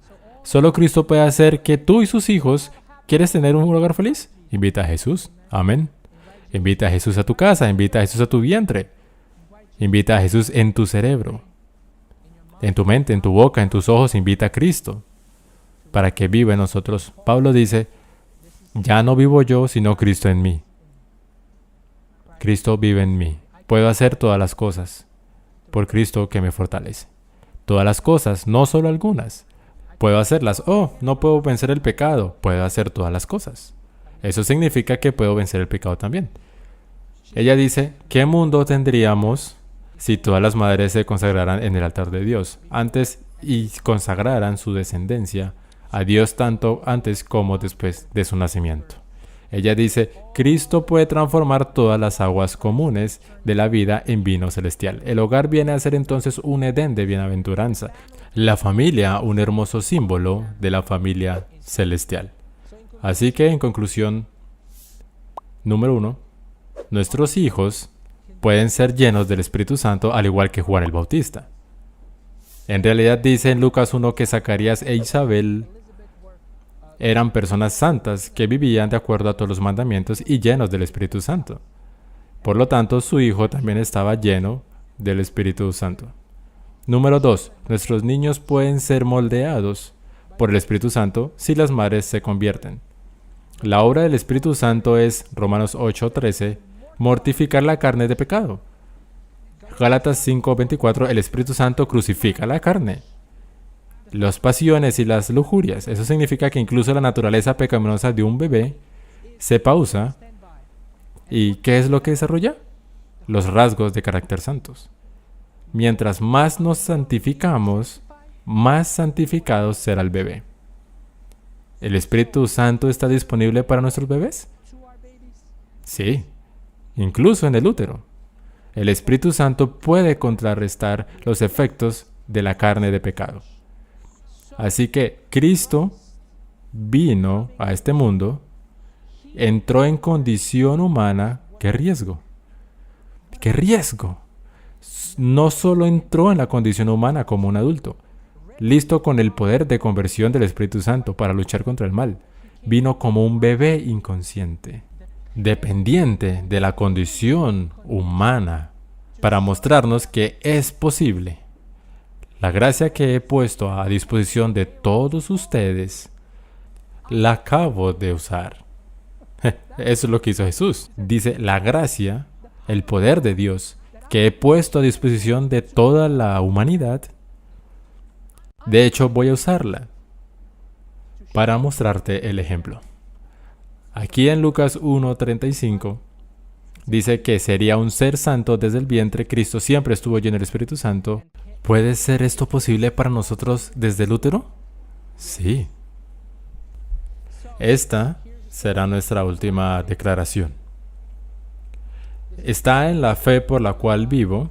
Solo Cristo puede hacer que tú y sus hijos. ¿Quieres tener un hogar feliz? Invita a Jesús. Amén. Invita a Jesús a tu casa. Invita a Jesús a tu vientre. Invita a Jesús en tu cerebro. En tu mente, en tu boca, en tus ojos. Invita a Cristo para que viva en nosotros. Pablo dice, ya no vivo yo, sino Cristo en mí. Cristo vive en mí. Puedo hacer todas las cosas por Cristo que me fortalece. Todas las cosas, no solo algunas. Puedo hacerlas. Oh, no puedo vencer el pecado. Puedo hacer todas las cosas. Eso significa que puedo vencer el pecado también. Ella dice, ¿qué mundo tendríamos si todas las madres se consagraran en el altar de Dios antes y consagraran su descendencia a Dios tanto antes como después de su nacimiento? Ella dice, Cristo puede transformar todas las aguas comunes de la vida en vino celestial. El hogar viene a ser entonces un Edén de bienaventuranza. La familia, un hermoso símbolo de la familia celestial. Así que, en conclusión, número 1, nuestros hijos pueden ser llenos del Espíritu Santo al igual que Juan el Bautista. En realidad dice en Lucas 1 que Zacarías e Isabel eran personas santas que vivían de acuerdo a todos los mandamientos y llenos del Espíritu Santo. Por lo tanto, su hijo también estaba lleno del Espíritu Santo. Número 2. Nuestros niños pueden ser moldeados por el Espíritu Santo si las madres se convierten. La obra del Espíritu Santo es, Romanos 8:13, mortificar la carne de pecado. Gálatas 5:24, el Espíritu Santo crucifica la carne, las pasiones y las lujurias. Eso significa que incluso la naturaleza pecaminosa de un bebé se pausa. ¿Y qué es lo que desarrolla? Los rasgos de carácter santos. Mientras más nos santificamos, más santificado será el bebé. ¿El Espíritu Santo está disponible para nuestros bebés? Sí, incluso en el útero. El Espíritu Santo puede contrarrestar los efectos de la carne de pecado. Así que Cristo vino a este mundo, entró en condición humana. ¡Qué riesgo! ¡Qué riesgo! No solo entró en la condición humana como un adulto, listo con el poder de conversión del Espíritu Santo para luchar contra el mal. Vino como un bebé inconsciente, dependiente de la condición humana, para mostrarnos que es posible. La gracia que he puesto a disposición de todos ustedes, la acabo de usar. Eso es lo que hizo Jesús. Dice, la gracia, el poder de Dios, que he puesto a disposición de toda la humanidad, de hecho voy a usarla para mostrarte el ejemplo. Aquí en Lucas 1:35, dice que sería un ser santo desde el vientre. Cristo siempre estuvo lleno del Espíritu Santo. ¿Puede ser esto posible para nosotros desde el útero? Sí. Esta será nuestra última declaración. Está en La fe por la cual vivo,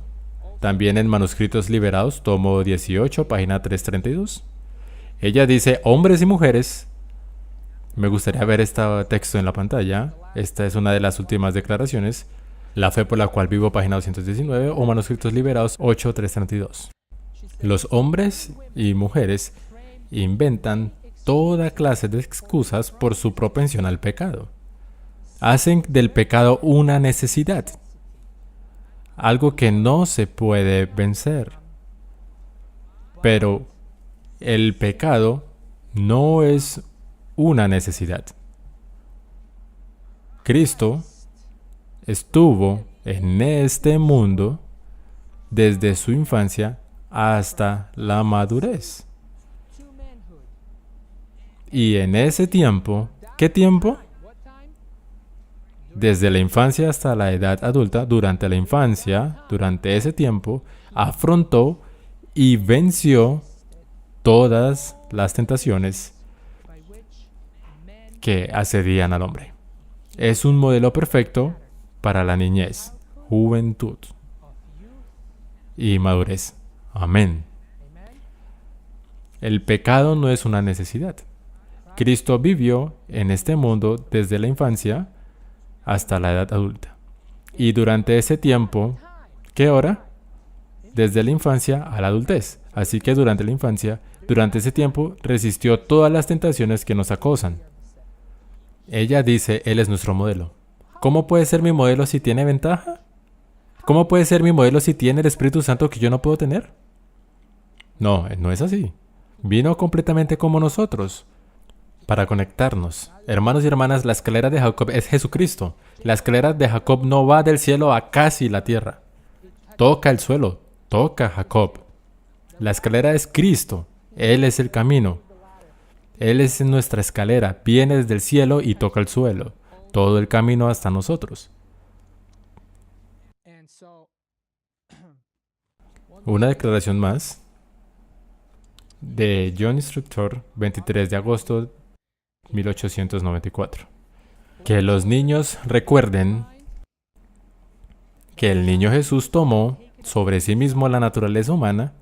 también en Manuscritos Liberados, tomo 18, página 332. Ella dice, hombres y mujeres, me gustaría ver este texto en la pantalla. Esta es una de las últimas declaraciones. La fe por la cual vivo, página 219, o Manuscritos Liberados, 8.332. Los hombres y mujeres inventan toda clase de excusas por su propensión al pecado. Hacen del pecado una necesidad, algo que no se puede vencer. Pero el pecado no es una necesidad. Cristo estuvo en este mundo desde su infancia hasta la madurez. Y en ese tiempo, ¿qué tiempo? Desde la infancia hasta la edad adulta, durante la infancia, durante ese tiempo, afrontó y venció todas las tentaciones que asedían al hombre. Es un modelo perfecto para la niñez, juventud y madurez. Amén. El pecado no es una necesidad. Cristo vivió en este mundo desde la infancia hasta la edad adulta. Y durante ese tiempo, ¿qué hora? Desde la infancia a la adultez. Así que durante la infancia, durante ese tiempo, resistió todas las tentaciones que nos acosan. Ella dice, Él es nuestro modelo. ¿Cómo puede ser mi modelo si tiene ventaja? ¿Cómo puede ser mi modelo si tiene el Espíritu Santo que yo no puedo tener? No, no es así. Vino completamente como nosotros, para conectarnos. Hermanos y hermanas, la escalera de Jacob es Jesucristo. La escalera de Jacob no va del cielo a casi la tierra. Toca el suelo, toca Jacob. La escalera es Cristo. Él es el camino. Él es nuestra escalera. Viene desde el cielo y toca el suelo. Todo el camino hasta nosotros. Una declaración más de John Instructor, 23 de agosto 1894. Que los niños recuerden que el niño Jesús tomó sobre sí mismo la naturaleza humana.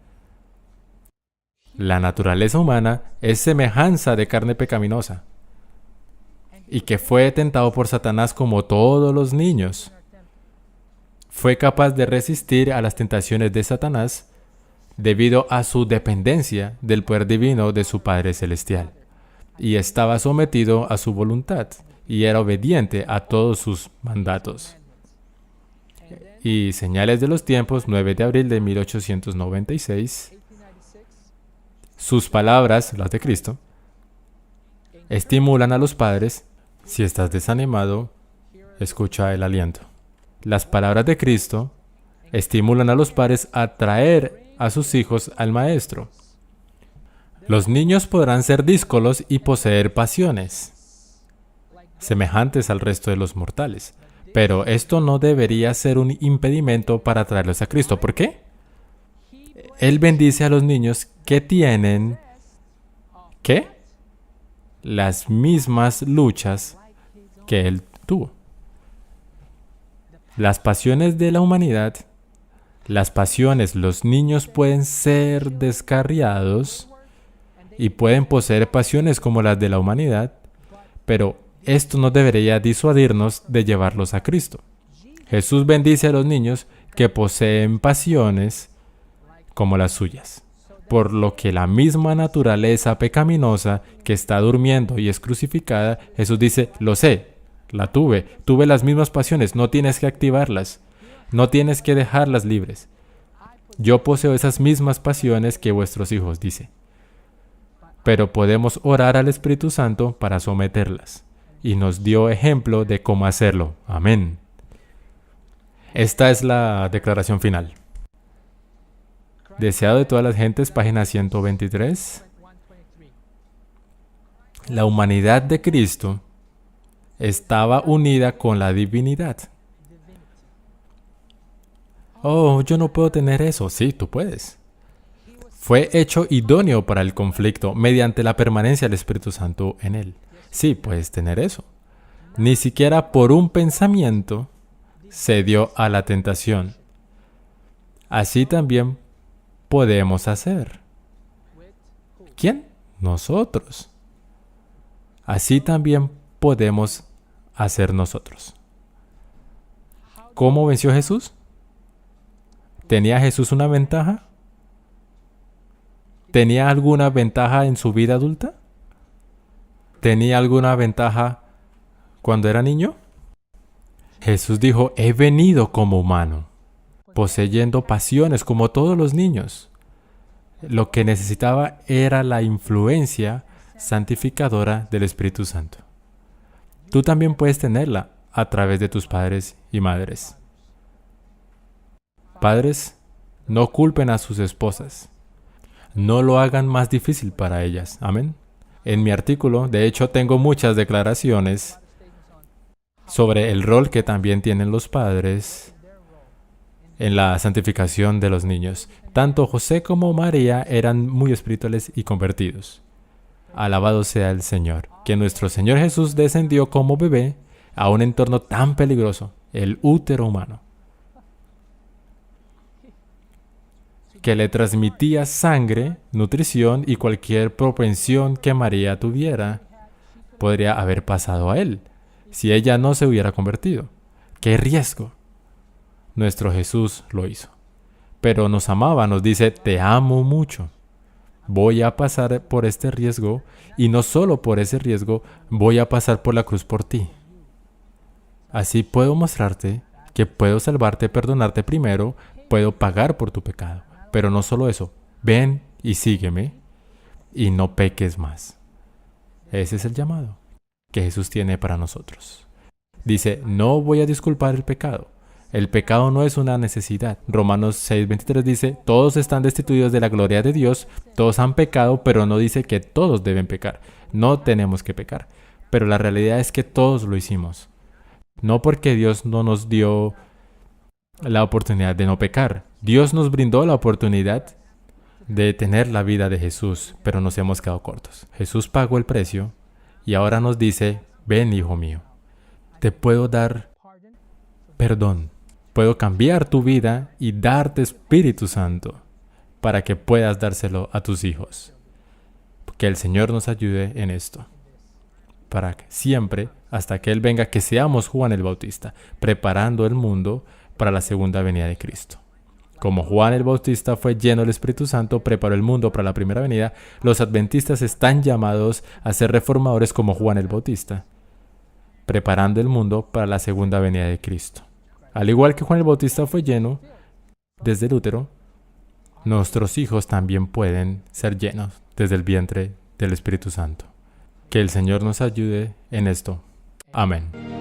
La naturaleza humana es semejanza de carne pecaminosa y que fue tentado por Satanás como todos los niños. Fue capaz de resistir a las tentaciones de Satanás debido a su dependencia del poder divino de su Padre Celestial. Y estaba sometido a su voluntad y era obediente a todos sus mandatos. Y Señales de los Tiempos, 9 de abril de 1896. Sus palabras, las de Cristo, estimulan a los padres. Si estás desanimado, escucha el aliento. Las palabras de Cristo estimulan a los padres a traer a sus hijos al Maestro. Los niños podrán ser díscolos y poseer pasiones, semejantes al resto de los mortales. Pero esto no debería ser un impedimento para traerlos a Cristo. ¿Por qué? Él bendice a los niños que tienen, ¿qué? Las mismas luchas que Él tuvo. Las pasiones de la humanidad, los niños pueden ser descarriados y pueden poseer pasiones como las de la humanidad, pero esto no debería disuadirnos de llevarlos a Cristo. Jesús bendice a los niños que poseen pasiones como las suyas, por lo que la misma naturaleza pecaminosa que está durmiendo y es crucificada, Jesús dice, lo sé, la tuve las mismas pasiones, no tienes que activarlas, no tienes que dejarlas libres. Yo poseo esas mismas pasiones que vuestros hijos, dice. Pero podemos orar al Espíritu Santo para someterlas. Y nos dio ejemplo de cómo hacerlo. Amén. Esta es la declaración final. Deseado de todas las gentes, página 123. La humanidad de Cristo estaba unida con la divinidad. Oh, yo no puedo tener eso. Sí, tú puedes. Fue hecho idóneo para el conflicto mediante la permanencia del Espíritu Santo en él. Sí, puedes tener eso. Ni siquiera por un pensamiento cedió a la tentación. Así también podemos hacer. ¿Quién? Nosotros. Así también podemos hacer nosotros. ¿Cómo venció Jesús? ¿Tenía Jesús una ventaja? ¿Tenía alguna ventaja en su vida adulta? ¿Tenía alguna ventaja cuando era niño? Jesús dijo, he venido como humano, poseyendo pasiones como todos los niños. Lo que necesitaba era la influencia santificadora del Espíritu Santo. Tú también puedes tenerla a través de tus padres y madres. Padres, no culpen a sus esposas. No lo hagan más difícil para ellas. Amén. En mi artículo, de hecho, tengo muchas declaraciones sobre el rol que también tienen los padres en la santificación de los niños. Tanto José como María eran muy espirituales y convertidos. Alabado sea el Señor, que nuestro Señor Jesús descendió como bebé a un entorno tan peligroso, el útero humano, que le transmitía sangre, nutrición y cualquier propensión que María tuviera podría haber pasado a él si ella no se hubiera convertido. ¡Qué riesgo! Nuestro Jesús lo hizo. Pero nos amaba, nos dice, te amo mucho. Voy a pasar por este riesgo y no solo por ese riesgo, voy a pasar por la cruz por ti. Así puedo mostrarte que puedo salvarte, perdonarte primero, puedo pagar por tu pecado. Pero no solo eso, ven y sígueme y no peques más. Ese es el llamado que Jesús tiene para nosotros. Dice, no voy a disculpar el pecado. El pecado no es una necesidad. Romanos 6:23 dice, todos están destituidos de la gloria de Dios, todos han pecado, pero no dice que todos deben pecar. No tenemos que pecar. Pero la realidad es que todos lo hicimos. No porque Dios no nos dio la oportunidad de no pecar. Dios nos brindó la oportunidad de tener la vida de Jesús, pero nos hemos quedado cortos. Jesús pagó el precio y ahora nos dice, ven, hijo mío, te puedo dar perdón. Puedo cambiar tu vida y darte Espíritu Santo para que puedas dárselo a tus hijos. Que el Señor nos ayude en esto. Para que siempre, hasta que Él venga, que seamos Juan el Bautista, preparando el mundo para la segunda venida de Cristo. Como Juan el Bautista fue lleno del Espíritu Santo, preparó el mundo para la primera venida, los adventistas están llamados a ser reformadores como Juan el Bautista, preparando el mundo para la segunda venida de Cristo. Al igual que Juan el Bautista fue lleno desde el útero, nuestros hijos también pueden ser llenos desde el vientre del Espíritu Santo. Que el Señor nos ayude en esto. Amén.